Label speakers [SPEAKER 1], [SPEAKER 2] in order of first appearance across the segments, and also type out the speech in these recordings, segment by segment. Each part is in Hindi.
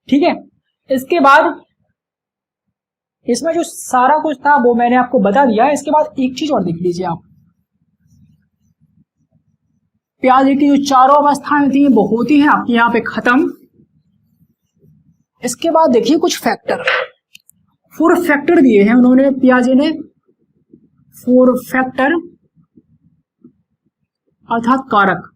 [SPEAKER 1] ठीक है, इसके बाद इसमें जो सारा कुछ था वो मैंने आपको बता दिया है। इसके बाद एक चीज और देख लीजिए आप, पियाजे की जो चारों अवस्थाएं थी वो होती हैं आपकी यहाँ पे खत्म। इसके बाद देखिए कुछ फैक्टर, 4 फैक्टर दिए हैं उन्होंने, पियाजे ने 4 फैक्टर अर्थात कारक।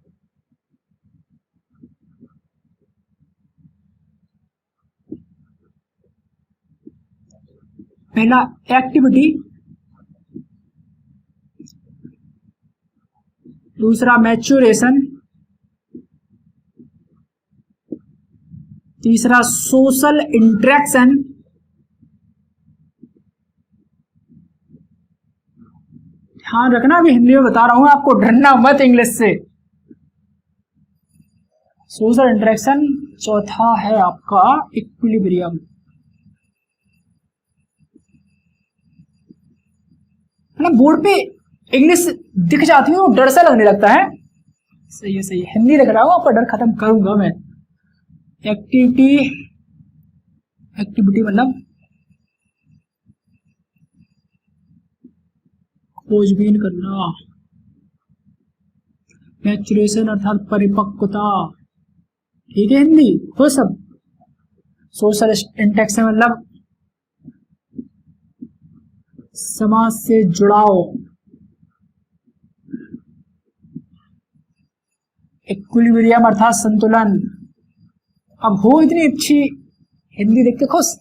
[SPEAKER 1] पहला एक्टिविटी, दूसरा मैच्योरेशन, तीसरा सोशल इंटरेक्शन, ध्यान रखना अभी हिंदी में बता रहा हूं आपको, डरना मत इंग्लिश से। सोशल इंटरेक्शन, चौथा है आपका इक्विलिब्रियम। ना बोर्ड पे इंग्लिश दिख जाती है तो डर सा लगने लगता है। सही है सही है, हिंदी लिख रहा हूं, आपका डर खत्म करूंगा मैं। एक्टिविटी मतलब खोजबीन करना, मैच्योरेशन अर्थात परिपक्वता, ठीक है हिंदी हो सब। सोशल इंटरेक्शन मतलब समाज से जुड़ाव। इक्विलिब्रियम अर्थात संतुलन। अब हो इतनी अच्छी हिंदी देख के खुश,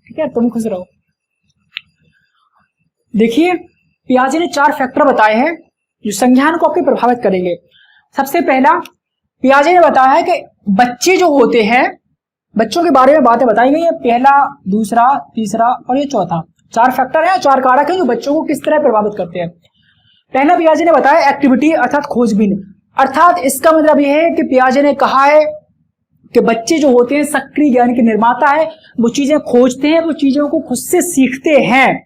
[SPEAKER 1] ठीक है तुम खुश रहो। देखिए पियाजे ने 4 फैक्टर बताए हैं जो संज्ञान को आपके प्रभावित करेंगे। सबसे पहला पियाजे ने बताया है कि बच्चे जो होते हैं, बच्चों के बारे में बातें बताई गई है, पहला, दूसरा, तीसरा और ये चौथा। 4 फैक्टर हैं, 4 कारक हैं जो बच्चों को किस तरह प्रभावित करते हैं। पहला पियाजे ने बताया एक्टिविटी अर्थात खोजबीन, अर्थात इसका मतलब यह है कि पियाजे ने कहा है कि बच्चे जो होते हैं सक्रिय ज्ञान के निर्माता है, वो चीजें खोजते हैं, वो चीजों को खुद से सीखते हैं।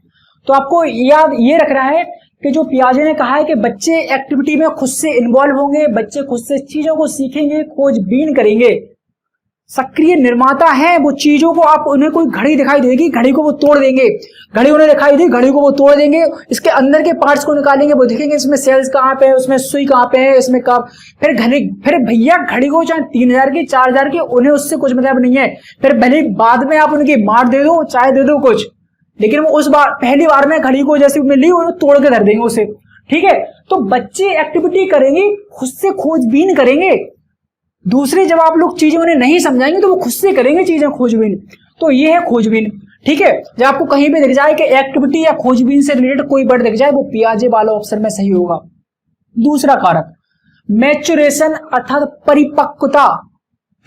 [SPEAKER 1] तो आपको याद ये रखना है कि जो पियाजे ने कहा है कि बच्चे एक्टिविटी में खुद से इन्वॉल्व होंगे, बच्चे खुद से चीजों को सीखेंगे, खोजबीन करेंगे, सक्रिय निर्माता है। वो चीजों को आप उन्हें कोई घड़ी दिखाई देगी, घड़ी को वो तोड़ देंगे, घड़ी उन्हें दिखाई दी, घड़ी को वो तोड़ देंगे, इसके अंदर के पार्ट्स को निकालेंगे, वो देखेंगे इसमें सेल्स कहाँ पे है, उसमें सुई कहाँ पे है, इसमें कब, फिर भैया घड़ी को चाहे 3000 की 4000 की, उन्हें उससे कुछ मतलब नहीं है। फिर भले बाद में आप उनकी मार दे दो, चाहे दे दो कुछ, लेकिन वो उस बार पहली बार में घड़ी को जैसे ली उन्हें तोड़ के धर देंगे उसे, ठीक है। तो बच्चे एक्टिविटी करेंगे, खुद से खोजबीन करेंगे। दूसरे जब आप लोग चीजें उन्हें नहीं समझाएंगे तो वो खुद से करेंगे चीजें खोजबीन। तो ये है खोजबीन, ठीक है। जब आपको कहीं पे दिख जाए कि एक्टिविटी या खोजबीन से रिलेटेड कोई वर्ड दिख जाए, वो पियाजे वाला ऑप्शन में सही होगा। दूसरा कारक मैच्योरेशन अर्थात परिपक्वता।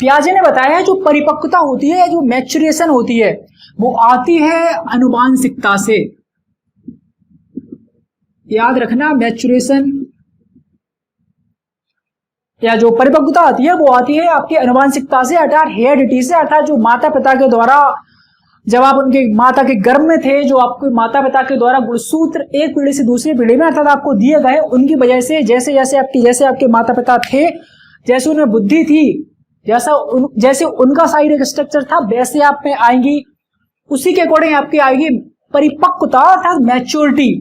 [SPEAKER 1] पियाजे ने बताया है जो परिपक्वता होती है, जो मैच्योरेशन होती है, वो आती है आनुवांशिकता से। याद रखना, मैच्योरेशन या जो परिपक्वता आती है वो आती है आपकी आनुवांशिकता से, अर्थात हेरिडिटी से, अर्थात जो माता पिता के द्वारा, जब आप उनके माता के गर्भ में थे, जो आपको माता पिता के द्वारा गुणसूत्र एक पीढ़ी से दूसरी पीढ़ी में अर्थात आपको दिए गए, उनकी वजह से जैसे आपके माता पिता थे, जैसे उनमें बुद्धि थी, जैसे उनका शारीरिक स्ट्रक्चर था, वैसे आप में आएंगी, उसी के अकॉर्डिंग आपकी आएगी परिपक्वता अर्थात मैच्योरिटी,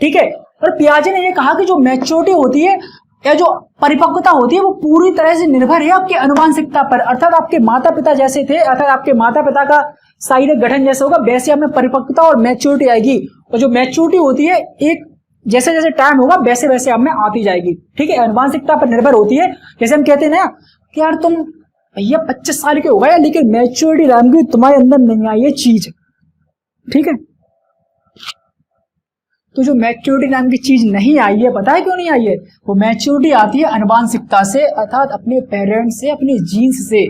[SPEAKER 1] ठीक है। और पियाजे ने यह कहा कि जो मैच्योरिटी होती है या जो परिपक्वता होती है वो पूरी तरह से निर्भर है आपकी आनुवांशिकता पर, अर्थात आपके माता पिता जैसे थे, अर्थात आपके माता पिता का शारीरिक गठन जैसे होगा, वैसे आप में परिपक्वता और मैच्योरिटी आएगी। और जो मैच्योरिटी होती है एक जैसे जैसे टाइम होगा वैसे वैसे आप में आती जाएगी, ठीक है। आनुवांशिकता पर निर्भर होती है। जैसे हम कहते हैं ना कि यार तुम भैया 25 साल के हो गए लेकिन मैच्योरिटी नाम की तुम्हारे अंदर नहीं आई ये चीज, ठीक है। तो जो मैच्योरिटी नाम की चीज नहीं आई है, पता है क्यों नहीं आई है? वो मैच्योरिटी आती है आनुवांशिकता से, अर्थात अपने पेरेंट्स से, अपने जीन्स से,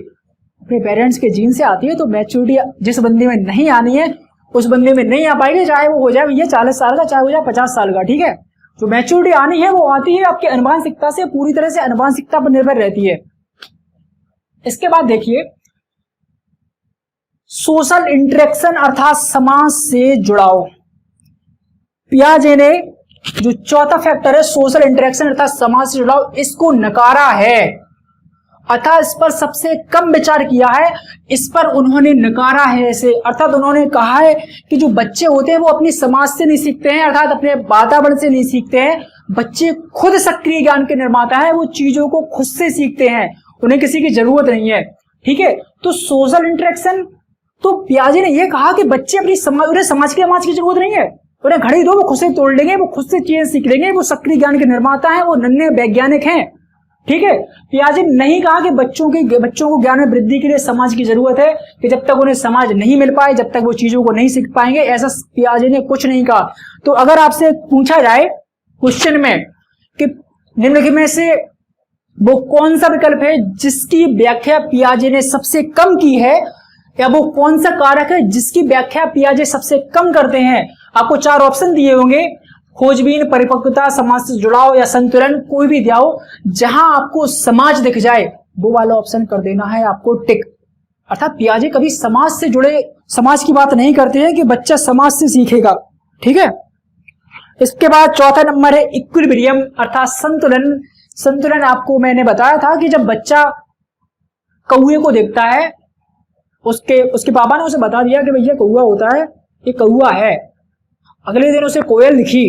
[SPEAKER 1] अपने पेरेंट्स के जीन से आती है। तो मैच्योरिटी जिस बंदे में नहीं आनी है उस बंदे में नहीं आ पाएगी, चाहे वो हो जाए भैया 40 साल का, चाहे हो जाए 50 साल का, ठीक है। जो मैच्योरिटी आनी है वो आती है आपकी आनुवांशिकता से, पूरी तरह से आनुवांशिकता पर निर्भर रहती है। इसके बाद देखिए सोशल इंटरेक्शन अर्थात समाज से जुड़ाव। पियाजे ने जो चौथा फैक्टर है सोशल इंटरेक्शन अर्थात समाज से जुड़ाव, इसको नकारा है। अतः इस पर सबसे कम विचार किया है, इस पर उन्होंने नकारा है ऐसे। अर्थात उन्होंने कहा है कि जो बच्चे होते हैं वो अपनी समाज से नहीं सीखते हैं, अर्थात अपने वातावरण से नहीं सीखते हैं। बच्चे खुद सक्रिय ज्ञान के निर्माता है, वो चीजों को खुद से सीखते हैं, उन्हें किसी की जरूरत नहीं है। ठीक है, तो सोशल इंटरेक्शन, तो पियाजे ने यह कहा कि बच्चे अपनी समाज, उन्हें समाज की जरूरत नहीं है, उन्हें घड़ी दो, वो खुद से तोड़ लेंगे, वो खुद से चीजें सीख लेंगे, वो सक्रिय ज्ञान के निर्माता है, वो नन्हे वैज्ञानिक हैं। ठीक है, पियाजे ने नहीं कहा कि बच्चों को ज्ञान में वृद्धि के लिए समाज की जरूरत है, कि जब तक उन्हें समाज नहीं मिल पाए, जब तक वो चीजों को नहीं सीख पाएंगे, ऐसा पियाजे ने कुछ नहीं कहा। तो अगर आपसे पूछा जाए क्वेश्चन में कि निम्नलिखित में से वो कौन सा विकल्प है जिसकी व्याख्या पियाजे ने सबसे कम की है, या वो कौन सा कारक है जिसकी व्याख्या पियाजे सबसे कम करते हैं, आपको 4 ऑप्शन दिए होंगे, खोजबीन, परिपक्वता, समाज से जुड़ाव या संतुलन, कोई भी दिया हो। जहां आपको समाज दिख जाए वो वाला ऑप्शन कर देना है आपको टिक। अर्थात पियाजे कभी समाज से जुड़े, समाज की बात नहीं करते हैं कि बच्चा समाज से सीखेगा। ठीक है, इसके बाद चौथा नंबर है इक्विलिब्रियम, अर्थात संतुलन। संतुलन आपको मैंने बताया था कि जब बच्चा कौए को देखता है, उसके पापा ने उसे बता दिया कि भैया कौआ होता है, ये कौआ है। अगले दिन उसे कोयल दिखी,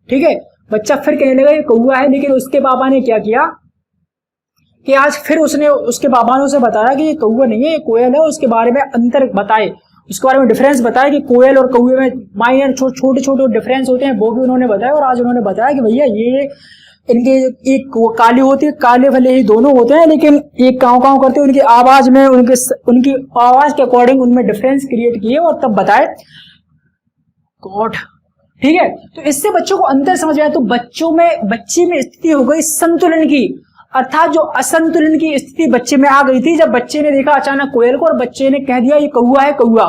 [SPEAKER 1] ठीक है, बच्चा फिर कहने लगा ये कौआ है, लेकिन उसके पापा ने क्या किया कि आज फिर उसके पापा ने उसे बताया कि ये कौआ नहीं है, ये कोयल है। उसके बारे में अंतर बताए, उसके बारे में डिफरेंस बताया कि कोयल और कौए में माइनर छोटे छोटे डिफरेंस होते हैं, वो भी उन्होंने बताया। और आज उन्होंने बताया कि भैया ये इनके एक काली होती है, काले भले ही दोनों होते हैं, लेकिन एक काव काव करते हैं, उनकी आवाज में, उनकी आवाज के अकॉर्डिंग उनमें डिफरेंस क्रिएट किए और तब बताए गॉड। ठीक है, तो इससे बच्चों को अंतर समझ आया। तो बच्चे में स्थिति हो गई संतुलन की, अर्थात जो असंतुलन की स्थिति बच्चे में आ गई थी जब बच्चे ने देखा अचानक कोयल को और बच्चे ने कह दिया ये कौआ है कौआ,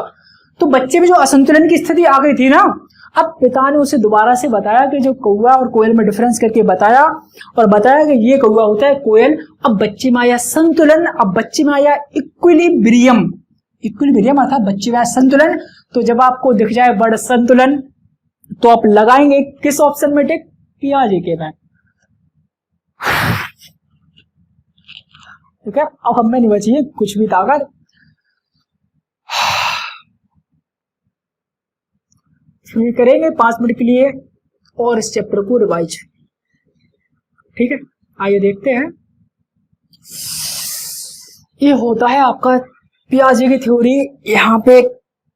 [SPEAKER 1] तो बच्चे में जो असंतुलन की स्थिति आ गई थी ना, अब पिता ने उसे दोबारा से बताया कि जो कौआ और कोयल में डिफरेंस करके बताया और बताया कि ये कौआ होता है कोयल। अब बच्चे में आया संतुलन, अब बच्चे में आया इक्विलिब्रियम। इक्विलिब्रियम अर्थात बच्चे में आया संतुलन। तो जब आपको दिख जाए वर्ड संतुलन तो आप लगाएंगे किस ऑप्शन में टिक, पियाजे के में। ठीक है, अब हमें नहीं बची है कुछ भी ताकत। ये करेंगे 5 मिनट के लिए और इस चैप्टर को रिवाइज। ठीक है, आइए देखते हैं। ये होता है आपका पियाजे की थ्योरी यहाँ पे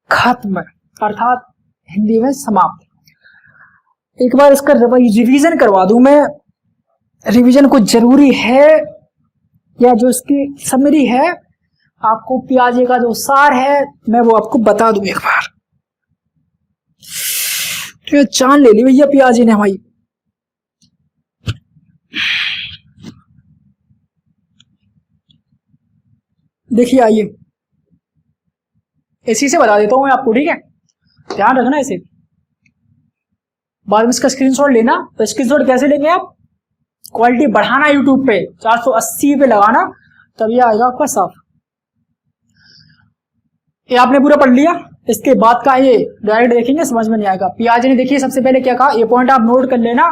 [SPEAKER 1] खत्म, अर्थात हिंदी में समाप्त। एक बार इसका रिवीजन करवा दूं मैं, रिवीजन को जरूरी है, या जो इसकी समरी है आपको पियाजे का जो सार है मैं वो आपको बता दूं एक बार। तो जान ले ली भैया पियाजे ने हमारी। देखिए आइए इसी से बता देता हूं मैं आपको, ठीक है, ध्यान रखना इसे। बाद में इसका स्क्रीनशॉट लेना। तो स्क्रीनशॉट कैसे लेंगे आप, क्वालिटी बढ़ाना यूट्यूब पे 480 पे लगाना, तभी आएगा आपका साफ। ये आपने पूरा पढ़ लिया, इसके बाद का ये डायरेक्ट देखेंगे समझ में नहीं आएगा। पियाजे ने देखिए सबसे पहले क्या कहा, ये पॉइंट आप नोट कर लेना।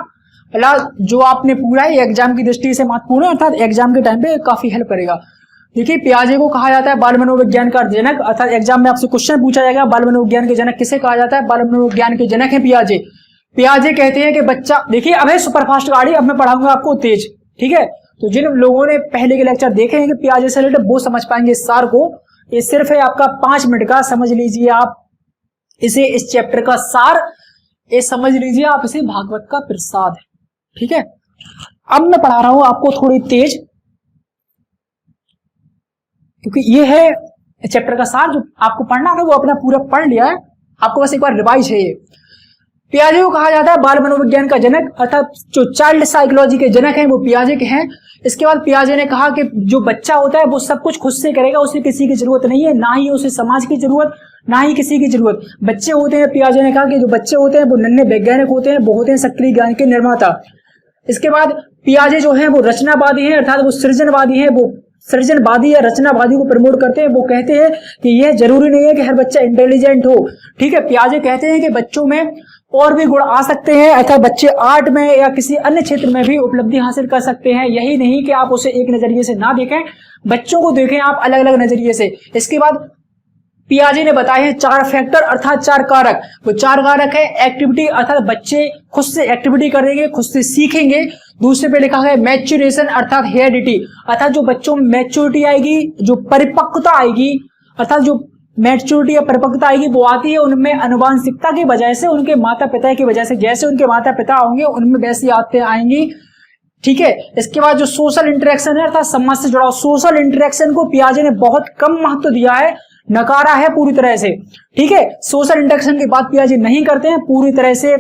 [SPEAKER 1] पहला जो आपने पूरा है एग्जाम की दृष्टि से महत्वपूर्ण है, अर्थात एग्जाम के टाइम पे काफी हेल्प करेगा। देखिए पियाजे को कहा जाता है बाल मनोविज्ञान का जनक, अर्थात एग्जाम में आपसे क्वेश्चन पूछा जाएगा बाल मनोविज्ञान के जनक किसे कहा जाता है, बाल मनोविज्ञान के जनक है पियाजे। पियाजे कहते हैं कि बच्चा, देखिए अब है सुपरफास्ट गाड़ी, अब मैं पढ़ाऊंगा आपको तेज। ठीक है, तो जिन लोगों ने पहले के लेक्चर देखे हैं कि पियाजे से रिलेटेड वो समझ पाएंगे इस सार को। ये सिर्फ है आपका 5 मिनट का, समझ लीजिए आप इसे, इस चैप्टर का सार ये समझ लीजिए आप इसे, भागवत का प्रसाद है। ठीक है, अब मैं पढ़ा रहा हूं आपको थोड़ी तेज, क्योंकि ये है चैप्टर का सार। जो आपको पढ़ना है वो अपना पूरा पढ़ लिया है, आपको बस एक बार रिवाइज है। ये पियाजे को कहा जाता है बाल मनोविज्ञान का जनक, अर्थात जो चाइल्ड साइकोलॉजी के जनक हैं वो पियाजे के हैं। इसके बाद पियाजे ने कहा कि जो बच्चा होता है वो सब कुछ खुद से करेगा, उसे किसी की जरूरत नहीं है, ना ही उसे समाज की जरूरत, ना ही किसी की जरूरत। बच्चे होते हैं, पियाजे ने कहा कि जो बच्चे होते हैं वो नन्हे वैज्ञानिक होते हैं, वो होते हैं सक्रिय ज्ञान के निर्माता। इसके बाद पियाजे जो है वो रचनावादी हैं, अर्थात वो सृजनवादी हैं, वो सृजनवादी या रचनावादी को प्रमोट करते हैं। वो कहते हैं कि यह जरूरी नहीं है कि हर बच्चा इंटेलिजेंट हो। ठीक है, पियाजे कहते हैं कि बच्चों में और भी गुण आ सकते हैं, अर्थात बच्चे आर्ट में या किसी अन्य क्षेत्र में भी उपलब्धि हासिल कर सकते हैं। यही नहीं कि आप उसे एक नजरिए से ना देखें, बच्चों को देखें आप अलग अलग नजरिए से। इसके बाद पियाजे ने बताए हैं 4 फैक्टर अर्थात 4 कारक। वो 4 कारक है एक्टिविटी, अर्थात बच्चे खुद से एक्टिविटी करेंगे, खुद से सीखेंगे। दूसरे पे लिखा है मैच्योरेशन अर्थात हेरिडिटी, अर्थात जो बच्चों में मैच्योरिटी आएगी, जो परिपक्वता आएगी, अर्थात जो मैच्योरिटी या परिपक्वता आएगी वो आती है उनमें अनुवांशिकता की वजह से, उनके माता पिता की वजह से। जैसे उनके माता पिता होंगे उनमें वैसी आदतें आएंगी, ठीक है। इसके बाद जो सोशल इंटरेक्शन है अर्थात समाज से जुड़ा, सोशल इंटरेक्शन को पियाजे ने बहुत कम महत्व दिया है, नकारा है पूरी तरह से, ठीक है। सोशल इंटरेक्शन की बात पियाजे नहीं करते हैं, पूरी तरह से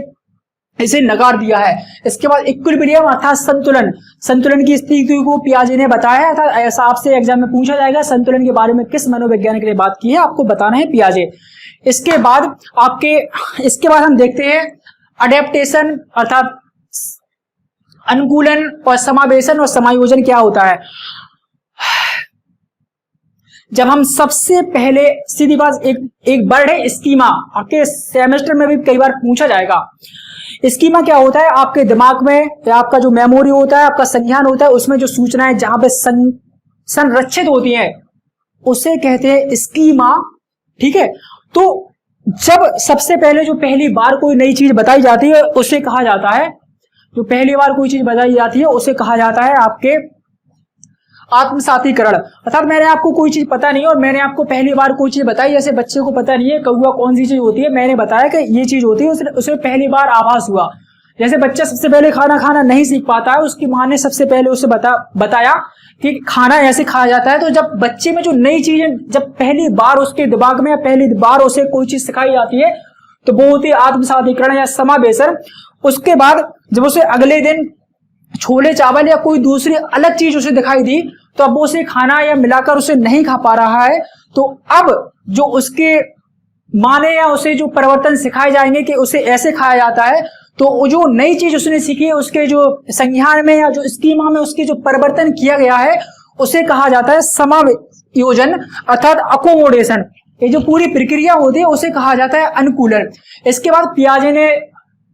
[SPEAKER 1] इसे नकार दिया है। इसके बाद इक्विलिब्रियम अर्थात संतुलन, संतुलन की स्थिति को पियाजे ने बताया है। अर्थात ऐसा आपसे एग्जाम में पूछा जाएगा संतुलन के बारे में किस मनोवैज्ञानिक ने बात की है, आपको बताना है पियाजे। इसके बाद हम देखते हैं अडेप्टेशन अर्थात अनुकूलन और समावेशन और समायोजन क्या होता है। जब हम सबसे पहले सीधी बात, एक वर्ड है स्कीमा, आपके सेमेस्टर में भी कई बार पूछा जाएगा। स्कीमा क्या होता है, आपके दिमाग में या आपका जो मेमोरी होता है, आपका संज्ञान होता है, उसमें जो सूचनाएं जहां पे संरक्षित होती हैं उसे कहते हैं स्कीमा, ठीक है। तो जब सबसे पहले जो पहली बार कोई नई चीज बताई जाती है उसे कहा जाता है, जो पहली बार कोई चीज बताई जाती है उसे कहा जाता है आपके आत्मसातीकरण। अर्थात मैंने आपको कोई चीज पता नहीं है और मैंने आपको पहली बार कोई चीज बताई, जैसे बच्चे को पता नहीं है कौवा कौन सी चीज होती है, मैंने बताया कि ये चीज होती है, उसे पहली बार आभास हुआ। जैसे बच्चा सबसे पहले खाना नहीं सीख पाता है, उसकी माँ ने सबसे पहले उसे बताया कि खाना ऐसे खाया जाता है। तो जब बच्चे में जो नई चीजें जब पहली बार उसके दिमाग में पहली बार उसे कोई चीज सिखाई जाती है तो वो होती है आत्मसातीकरण या समावेशन। उसके बाद जब उसे अगले दिन छोले चावल या कोई दूसरी अलग चीज उसे दिखाई दी तो अब वो उसे खाना या मिलाकर उसे नहीं खा पा रहा है, तो अब जो उसके माने या उसे जो परिवर्तन सिखाए जाएंगे कि उसे ऐसे खाया जाता है, तो जो नई चीज उसने सीखी है उसके जो संज्ञान में या जो स्कीमा में उसकी जो परिवर्तन किया गया है उसे कहा जाता है समायोजन अर्थात अकोमोडेशन। ये जो पूरी प्रक्रिया होती है उसे कहा जाता है अनुकूलन। इसके बाद पियाजे ने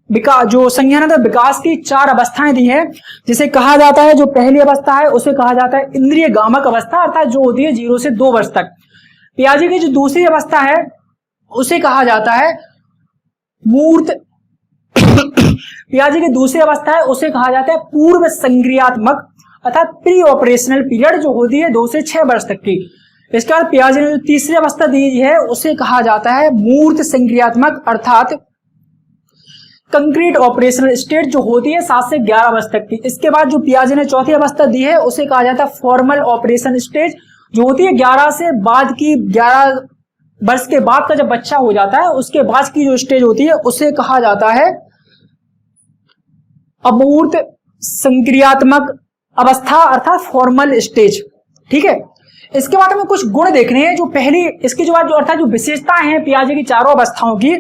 [SPEAKER 1] जो संज्ञानात्मक विकास की 4 अवस्थाएं दी हैं, जिसे कहा जाता है, जो पहली अवस्था है उसे कहा जाता है इंद्रिय गामक अवस्था, अर्थात जो होती है 0 से 2 वर्ष तक। पियाजे की जो दूसरी अवस्था है उसे कहा जाता है मूर्त पियाजे की दूसरी अवस्था है उसे कहा जाता है पूर्व संक्रियात्मक अर्थात प्री ऑपरेशनल पीरियड, जो होती है 2 से 6 वर्ष तक की। इसके बाद पियाजे ने जो तीसरी अवस्था दी है उसे कहा जाता है मूर्त संक्रियात्मक अर्थात कंक्रीट ऑपरेशनल स्टेट, जो होती है 7 से 11 वर्ष तक की। इसके बाद जो पियाजे ने चौथी अवस्था दी है उसे कहा जाता है फॉर्मल ऑपरेशन स्टेज, जो होती है 11 वर्ष के बाद का जब बच्चा हो जाता है उसके बाद की जो स्टेज होती है उसे कहा जाता है अमूर्त संक्रियात्मक अवस्था अर्थात फॉर्मल स्टेज, ठीक है। इसके बाद हमें कुछ गुण देखने हैं, जो पहली इसके जो अर्थात जो विशेषताएं हैं पियाजे की चारों अवस्थाओं की,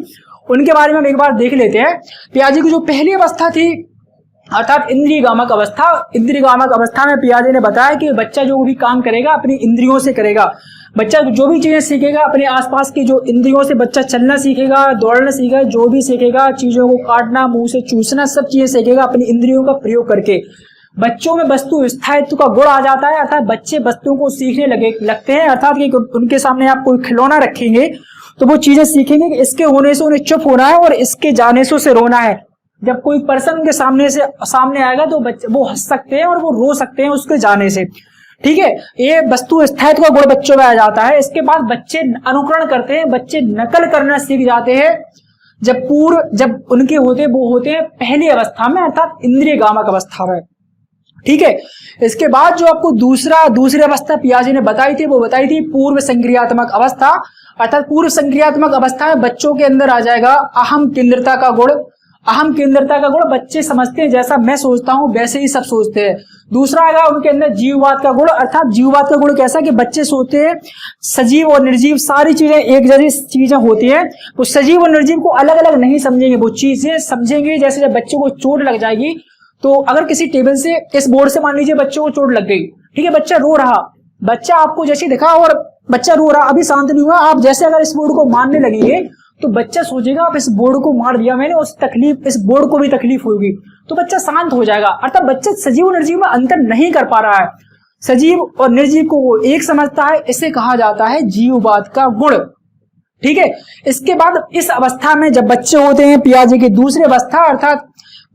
[SPEAKER 1] उनके बारे में हम एक बार देख लेते हैं। पियाजे की जो पहली अवस्था थी अर्थात इंद्रिय गामक अवस्था, इंद्रिय गामक अवस्था में पियाजे ने बताया कि बच्चा जो भी काम करेगा अपनी इंद्रियों से करेगा। बच्चा जो भी चीजें सीखेगा अपने आसपास की जो इंद्रियों से बच्चा चलना सीखेगा, दौड़ना सीखेगा, जो भी सीखेगा, चीजों को काटना, मुंह से चूसना, सब चीजें सीखेगा अपनी इंद्रियों का प्रयोग करके। बच्चों में वस्तु स्थायित्व का गुण आ जाता है, अर्थात बच्चे वस्तुओं को सीखने लगते हैं, अर्थात कि उनके सामने आप कोई खिलौना रखेंगे तो वो चीजें सीखेंगे कि इसके होने से उन्हें चुप होना है और इसके जाने से उसे रोना है। जब कोई पर्सन उनके सामने आएगा तो बच्चे वो हंस सकते हैं और वो रो सकते हैं उसके जाने से, ठीक है। ये वस्तु स्थायित्व का गुण बच्चों में आ जाता है। इसके बाद बच्चे अनुकरण करते हैं, बच्चे नकल करना सीख जाते हैं जब उनके होते हैं पहली अवस्था में अर्थात इंद्रिय गामक अवस्था में, ठीक है। इसके बाद जो आपको दूसरी अवस्था पियाजे ने बताई थी पूर्व संक्रियात्मक अवस्था, अर्थात पूर्व संक्रियात्मक अवस्था में बच्चों के अंदर आ जाएगा अहम केंद्रता का गुण। अहम केंद्रता का गुण बच्चे समझते हैं जैसा मैं सोचता हूं वैसे ही सब सोचते हैं। दूसरा आएगा उनके अंदर जीववाद का गुण, अर्थात जीववाद का गुण कैसा कि बच्चे सोचते हैं सजीव और निर्जीव सारी चीजें एक जैसी चीजें होती हैं, वो सजीव और निर्जीव को अलग अलग नहीं समझेंगे, वो चीजें समझेंगे। जैसे जब बच्चे को चोट लग जाएगी तो अगर किसी टेबल से इस बोर्ड से मान लीजिए बच्चों को चोट लग गई, ठीक है, बच्चा रो रहा, बच्चा आपको जैसे दिखा और बच्चा रो रहा, अभी शांत नहीं हुआ, आप जैसे अगर इस बोर्ड को मारने लगेंगे तो बच्चा सोचेगा अब इस बोर्ड को मार दिया मैंने, उस तकलीफ इस बोर्ड को भी तकलीफ होगी, तो बच्चा शांत हो जाएगा। अर्थात बच्चा सजीव और निर्जीव में अंतर नहीं कर पा रहा है, सजीव और निर्जीव को वो एक समझता है, इसे कहा जाता है जीववाद का गुण। ठीक है, इसके बाद इस अवस्था में जब बच्चे होते हैं, पियाजे की दूसरी अवस्था अर्थात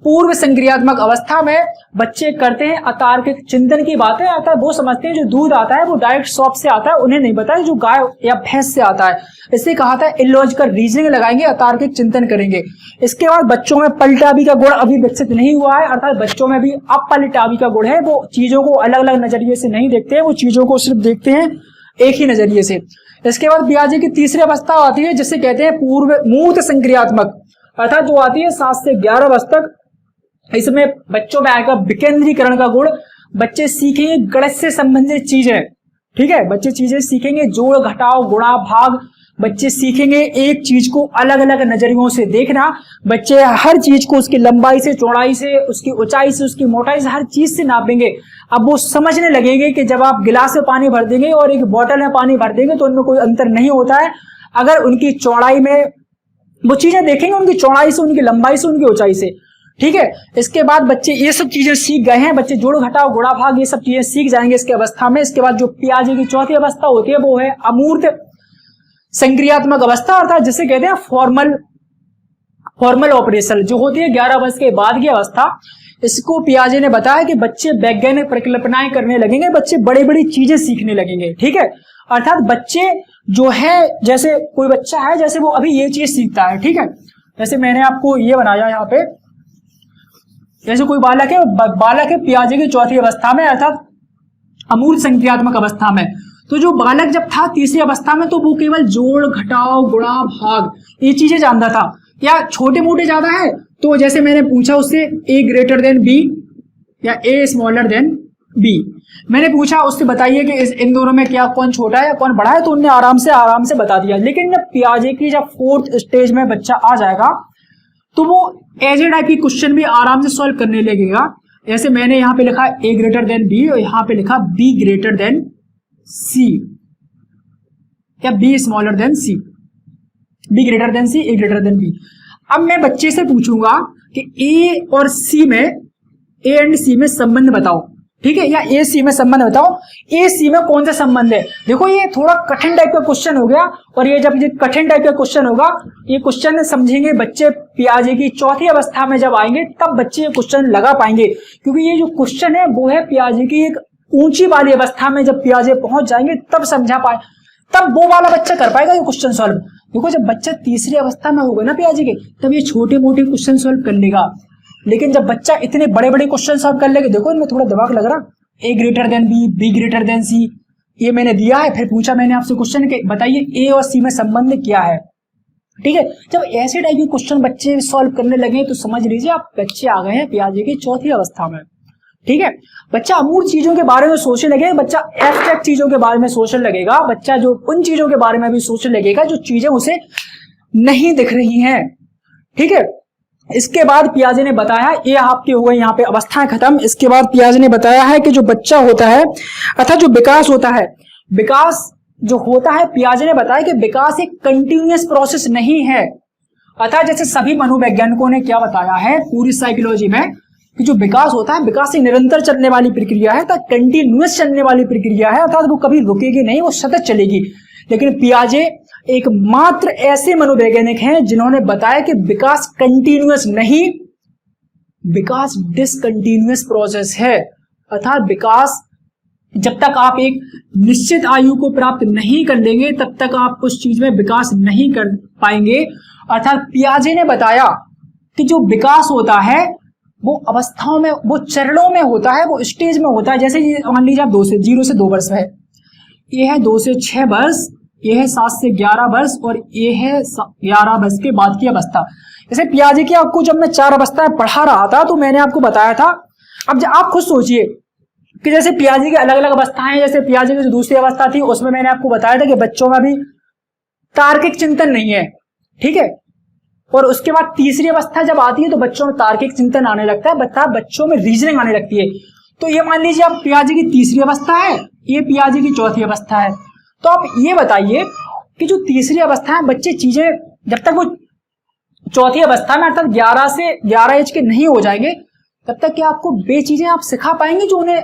[SPEAKER 1] पूर्व संक्रियात्मक अवस्था में बच्चे करते हैं अतार्किक चिंतन की बातें। अर्थात वो समझते हैं जो दूध आता है वो डायरेक्ट शॉप से आता है, उन्हें नहीं पता है जो गाय या भैंस से आता है। इससे कहा था इलॉजिकल रीजनिंग लगाएंगे, अतार्किक चिंतन करेंगे। इसके बाद बच्चों में पलटावी का गुण अभी विकसित नहीं हुआ है, अर्थात बच्चों में भी अपलटावी का गुण है, वो चीजों को अलग अलग नजरिए से नहीं देखते हैं, वो चीजों को सिर्फ देखते हैं एक ही नजरिए से। इसके बाद पियाजे की तीसरी अवस्था आती है जिसे कहते हैं पूर्व मूर्त संक्रियात्मक, अर्थात जो आती है 7 से 11 वर्ष तक। इसमें बच्चों में आएगा विकेंद्रीकरण का गुण, बच्चे सीखेंगे गणित से संबंधित चीजें। ठीक है, बच्चे चीजें सीखेंगे, जोड़ घटाव गुणा भाग, बच्चे सीखेंगे एक चीज को अलग अलग नजरियों से देखना। बच्चे हर चीज को उसकी लंबाई से, चौड़ाई से, उसकी ऊंचाई से, उसकी मोटाई से, हर चीज से नापेंगे। अब वो समझने लगेंगे कि जब आप गिलास में पानी भर देंगे और एक बोतल में पानी भर देंगे तो उनमें कोई अंतर नहीं होता है। अगर उनकी चौड़ाई में वो चीजें देखेंगे, उनकी चौड़ाई से, उनकी लंबाई से, उनकी ऊंचाई से। ठीक है, इसके बाद बच्चे ये सब चीजें सीख गए हैं, बच्चे जोड़ घटाव गुणा भाग ये सब चीजें सीख जाएंगे इसके अवस्था में। इसके बाद जो पियाजे की चौथी अवस्था होती है वो है अमूर्त संक्रियात्मक अवस्था, अर्थात जिसे कहते हैं फॉर्मल ऑपरेशन, जो होती है 11 वर्ष के बाद की अवस्था। इसको पियाजे ने बताया कि बच्चे वैज्ञानिक परिकल्पनाएं करने लगेंगे, बच्चे बड़ी बड़ी चीजें सीखने लगेंगे। ठीक है, अर्थात बच्चे जो है, जैसे कोई बच्चा है, जैसे वो अभी ये चीज सीखता है। ठीक है, जैसे मैंने आपको ये बनाया यहाँ पे, जैसे कोई बालक है पियाजे की चौथी अवस्था में अर्थात अमूर्त संक्रियात्मक अवस्था में। तो जो बालक जब था तीसरी अवस्था में तो वो केवल जोड़ घटाव गुणा भाग ये चीजें जानता था, या छोटे मोटे ज्यादा है तो जैसे मैंने पूछा उससे a ग्रेटर देन b या a स्मॉलर देन b, मैंने पूछा उससे बताइए कि इन दोनों में क्या कौन छोटा है या कौन बड़ा है, तो उनने आराम से बता दिया। लेकिन जब पियाजे की जब 4th स्टेज में बच्चा आ जाएगा तो वो एजे टाइप की क्वेश्चन भी आराम से सॉल्व करने लगेगा। जैसे मैंने यहाँ पे लिखा a ग्रेटर देन b और यहाँ पे लिखा b ग्रेटर देन c या b smaller than c, b greater than c, a greater than b। अब मैं बच्चे से पूछूंगा कि a और c में, a एंड c में संबंध बताओ। ठीक है, या ए सी में संबंध बताओ, ए सी में कौन सा संबंध है। देखो ये थोड़ा कठिन टाइप का क्वेश्चन हो गया, और ये जब ये कठिन टाइप का क्वेश्चन होगा, ये क्वेश्चन समझेंगे बच्चे पियाजे की चौथी अवस्था में जब आएंगे तब बच्चे ये क्वेश्चन लगा पाएंगे, क्योंकि ये जो क्वेश्चन है वो है पियाजे की एक ऊंची वाली अवस्था में जब पियाजे पहुंच जाएंगे तब समझा पाए, तब वो वाला बच्चा कर पाएगा ये क्वेश्चन सॉल्व। देखो जब बच्चा तीसरी अवस्था में होगा ना पियाजे के, तब ये छोटे मोटे क्वेश्चन सॉल्व कर लेगा। लेकिन जब बच्चा इतने बड़े बड़े क्वेश्चन सॉल्व कर लेगा, देखो इनमें थोड़ा दिमाग लग रहा, a greater than b, b greater than c, ये मैंने दिया है। फिर पूछा मैंने आपसे क्वेश्चन के बताइए a और c में संबंध क्या है। ठीक है, जब ऐसे टाइप के क्वेश्चन बच्चे सॉल्व करने लगे तो समझ लीजिए आप बच्चे आ गए हैं पियाजे की चौथी अवस्था में। ठीक है, बच्चा अमूर्त चीजों के बारे में सोचने लगेगा, बच्चा एब्स्ट्रैक्ट चीजों के बारे में सोचने लगेगा, बच्चा जो उन चीजों के बारे में भी सोचने लगेगा जो चीजें उसे नहीं दिख रही हैं। ठीक है, इसके बाद पियाजे ने बताया, ये आपके हो गए यहाँ पे अवस्थाएं खत्म। इसके बाद पियाजे ने बताया है कि जो बच्चा होता है अर्थात जो विकास होता है, विकास जो होता है, पियाजे ने बताया कि विकास एक कंटिन्यूअस प्रोसेस नहीं है। अर्थात जैसे सभी मनोवैज्ञानिकों ने क्या बताया है पूरी साइकोलॉजी में कि जो विकास होता है, विकास एक निरंतर चलने वाली प्रक्रिया है, कंटिन्यूअस चलने वाली प्रक्रिया है, अर्थात वो कभी रुकेगी नहीं, वो सतत चलेगी। लेकिन पियाजे एक मात्र ऐसे मनोवैज्ञानिक हैं जिन्होंने बताया कि विकास कंटिन्यूअस नहीं, विकास डिसकंटिन्यूअस प्रोसेस है। अर्थात विकास जब तक आप एक निश्चित आयु को प्राप्त नहीं कर लेंगे तब तक आप उस चीज में विकास नहीं कर पाएंगे। अर्थात पियाजे ने बताया कि जो विकास होता है वो अवस्थाओं में, वो चरणों में होता है, वो स्टेज में होता है। जैसे मान लीजिए आप 0 से 2 वर्ष है, ये है 2 से 6 वर्ष, ये है 7 से 11 वर्ष और ये है 11 वर्ष के बाद की अवस्था। जैसे पियाजे की आपको जब मैं 4 अवस्थाएं पढ़ा रहा था तो मैंने आपको बताया था। अब जब आप खुद सोचिए कि जैसे पियाजे की अलग अलग अवस्थाएं, जैसे पियाजे की जो दूसरी अवस्था थी उसमें मैंने आपको बताया था कि बच्चों में अभी तार्किक चिंतन नहीं है। ठीक है, और उसके बाद तीसरी अवस्था जब आती है तो बच्चों में तार्किक चिंतन आने लगता है, बच्चों में रीजनिंग आने लगती है। तो ये मान लीजिए आप पियाजे की तीसरी अवस्था है, ये पियाजे की चौथी अवस्था है। तो आप ये बताइए कि जो तीसरी अवस्था है बच्चे चीजें जब तक वो चौथी अवस्था में अर्थात 11 से 11 एज के नहीं हो जाएंगे तब तक क्या आपको वे चीजें आप सिखा पाएंगे जो उन्हें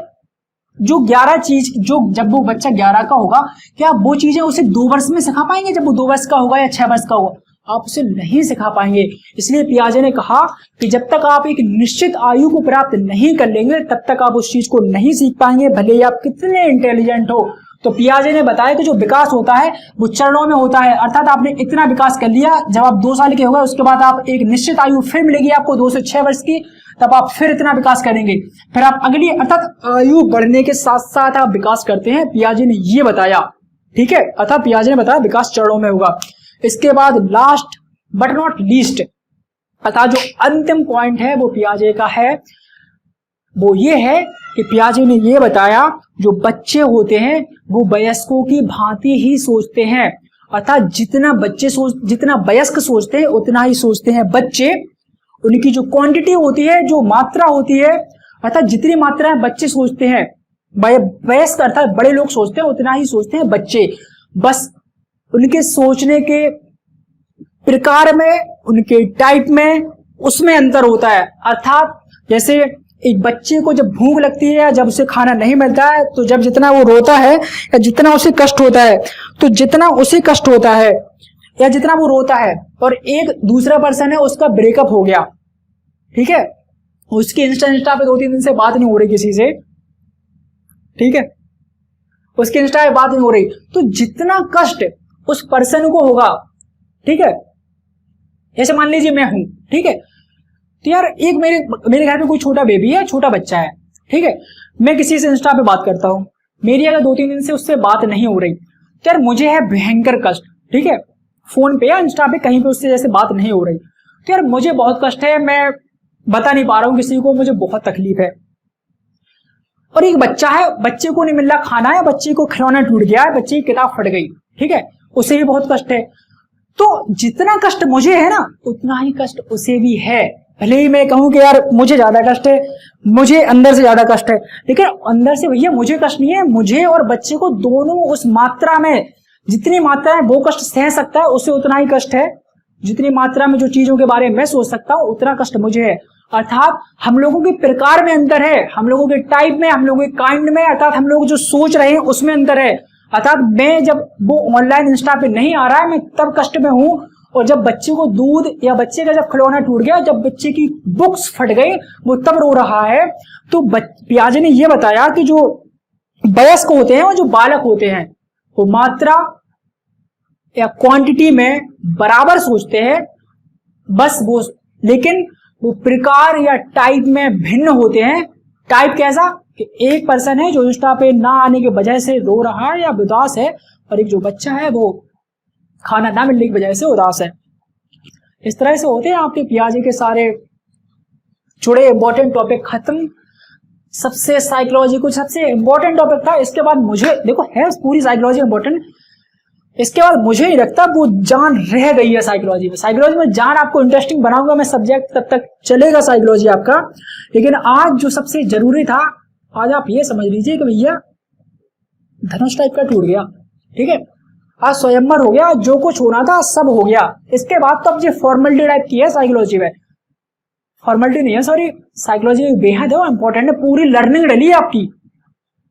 [SPEAKER 1] जो 11 चीज जो जब वो बच्चा 11 का होगा क्या आप वो चीजें उसे 2 वर्ष में सिखा पाएंगे जब वो 2 वर्ष का होगा या 6 वर्ष का होगा? आप उसे नहीं सिखा पाएंगे। इसलिए पियाजे ने कहा कि जब तक आप एक निश्चित आयु को प्राप्त नहीं कर लेंगे तब तक आप उस चीज को नहीं सीख पाएंगे, भले ही आप कितने इंटेलिजेंट हो। तो पियाजे ने बताया कि जो विकास होता है वो चरणों में होता है, अर्थात आपने इतना विकास कर लिया, जब आप 2 साल के हो गए उसके बाद आप एक निश्चित आयु फिर मिलेगी आपको 2 से 6 वर्ष की, तब आप फिर इतना विकास करेंगे, फिर आप अगली अर्थात आयु बढ़ने के साथ साथ आप विकास करते हैं। पियाजे ने ये बताया, ठीक है, अर्थात पियाजे ने बताया विकास चरणों में होगा। इसके बाद लास्ट बट नॉट लीस्ट अर्थात जो अंतिम पॉइंट है वो पियाजे का है, वो ये है कि पियाजे ने ये बताया जो बच्चे होते हैं वो वयस्कों की भांति ही सोचते हैं, अर्थात जितना वयस्क सोचते हैं उतना ही सोचते हैं बच्चे। उनकी जो क्वांटिटी होती है, जो मात्रा होती है, अर्थात जितनी मात्रा है बच्चे सोचते हैं, वयस्क अर्थात बड़े लोग सोचते हैं उतना ही सोचते हैं बच्चे। बस उनके सोचने के प्रकार में, उनके टाइप में, उसमें अंतर होता है। अर्थात जैसे एक बच्चे को जब भूख लगती है या जब उसे खाना नहीं मिलता है तो जब जितना वो रोता है या जितना उसे कष्ट होता है, तो जितना उसे कष्ट होता है या जितना वो रोता है और एक दूसरा पर्सन है उसका ब्रेकअप हो गया, ठीक है, उसकी इंस्टा पे 2-3 दिन से बात नहीं हो रही किसी से, ठीक है, उसकी इंस्टा पे बात नहीं हो रही, तो जितना कष्ट उस पर्सन को होगा, ठीक है, जैसे मान लीजिए मैं हूं, ठीक है, तो यार एक मेरे घर में कोई छोटा बेबी है, छोटा बच्चा है, ठीक है, मैं किसी से इंस्टा पे बात करता हूं, मेरी अगर 2-3 दिन से उससे बात नहीं हो रही तो यार मुझे है भयंकर कष्ट, ठीक है, फोन पे या इंस्टा पे कहीं पे उससे जैसे बात नहीं हो रही तो यार मुझे बहुत कष्ट है, मैं बता नहीं पा रहा हूं किसी को, मुझे बहुत तकलीफ है। और एक बच्चा है, बच्चे को नहीं मिल रहा खाना है, बच्चे को खिलौना टूट गया है, बच्चे की किताब फट गई, ठीक है, उसे भी बहुत कष्ट है। तो जितना कष्ट मुझे है ना उतना ही कष्ट उसे भी है, भले ही मैं कहूं कि यार मुझे ज्यादा कष्ट है, मुझे अंदर से ज्यादा कष्ट है, लेकिन अंदर से भैया मुझे कष्ट नहीं है, मुझे और बच्चे को दोनों उस मात्रा में, जितनी मात्रा है वो कष्ट सह सकता है उसे उतना ही कष्ट है, जितनी मात्रा में जो चीजों के बारे में मैं सोच सकता हूं उतना कष्ट मुझे है। अर्थात हम लोगों के प्रकार में अंतर है, हम लोगों के टाइप में, हम लोगों के काइंड में, अर्थात हम लोग जो सोच रहे हैं उसमें अंतर है। अर्थात मैं जब वो ऑनलाइन इंस्टा पे नहीं आ रहा है मैं तब कष्ट में हूं, और जब बच्चे को दूध या बच्चे का जब खिलौना टूट गया, जब बच्चे की बुक्स फट गई वो तब रो रहा है। तो पियाजे ने यह बताया कि जो वयस्क होते हैं और जो बालक होते हैं वो मात्रा या क्वांटिटी में बराबर सोचते हैं, बस वो, लेकिन वो प्रकार या टाइप में भिन्न होते हैं। टाइप कैसा कि एक पर्सन है जो इंस्टा पे ना आने की वजह से रो रहा है या उदास है, और एक जो बच्चा है वो खाना ना मिलने की वजह से उदास है। इस तरह से होते हैं आपके पियाजे के सारे जुड़े इंपॉर्टेंट टॉपिक खत्म। सबसे साइकोलॉजी कुछ सबसे इंपॉर्टेंट टॉपिक था, इसके बाद मुझे देखो है पूरी साइकोलॉजी इंपॉर्टेंट, इसके बाद मुझे नहीं लगता वो जान रह गई है साइकोलॉजी में। साइकोलॉजी में जान आपको इंटरेस्टिंग बनाऊंगा मैं सब्जेक्ट, तब तक चलेगा साइकोलॉजी आपका। लेकिन आज जो सबसे जरूरी था, आज आप ये समझ लीजिए कि भैया धनुष टाइप का टूट गया, ठीक है, आज स्वयंवर हो गया, जो कुछ होना था सब हो गया। इसके बाद तो अब ये फॉर्मेलिटी टाइप की है साइकोलॉजी में, फॉर्मेलिटी नहीं है सॉरी, साइकोलॉजी में बेहद है, इंपॉर्टेंट है, पूरी लर्निंग डली है आपकी।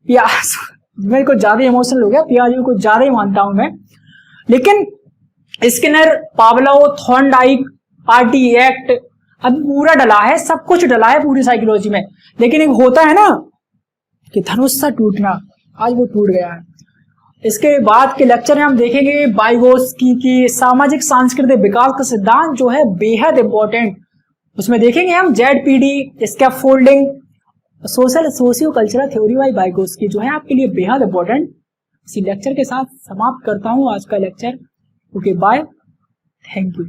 [SPEAKER 1] प्याज मेरे को ज्यादा इमोशनल हो गया, पियाजे को ज्यादा ही मानता हूं मैं, लेकिन Skinner, Pavlov, Thorndike, RT act अब पूरा डला है, सब कुछ डला है पूरी साइकोलॉजी में। लेकिन एक होता है ना कि धनुष सा टूटना, आज वो टूट गया है। इसके बाद के लेक्चर में हम देखेंगे वाइगोत्स्की की सामाजिक सांस्कृतिक विकास का सिद्धांत, जो है बेहद इंपॉर्टेंट। उसमें देखेंगे हम ZPD, scaffolding, socio cultural theory by Vygotsky, जो है आपके लिए बेहद इंपॉर्टेंट। इसी लेक्चर के साथ समाप्त करता हूं आज का lecture. Okay bye, thank you.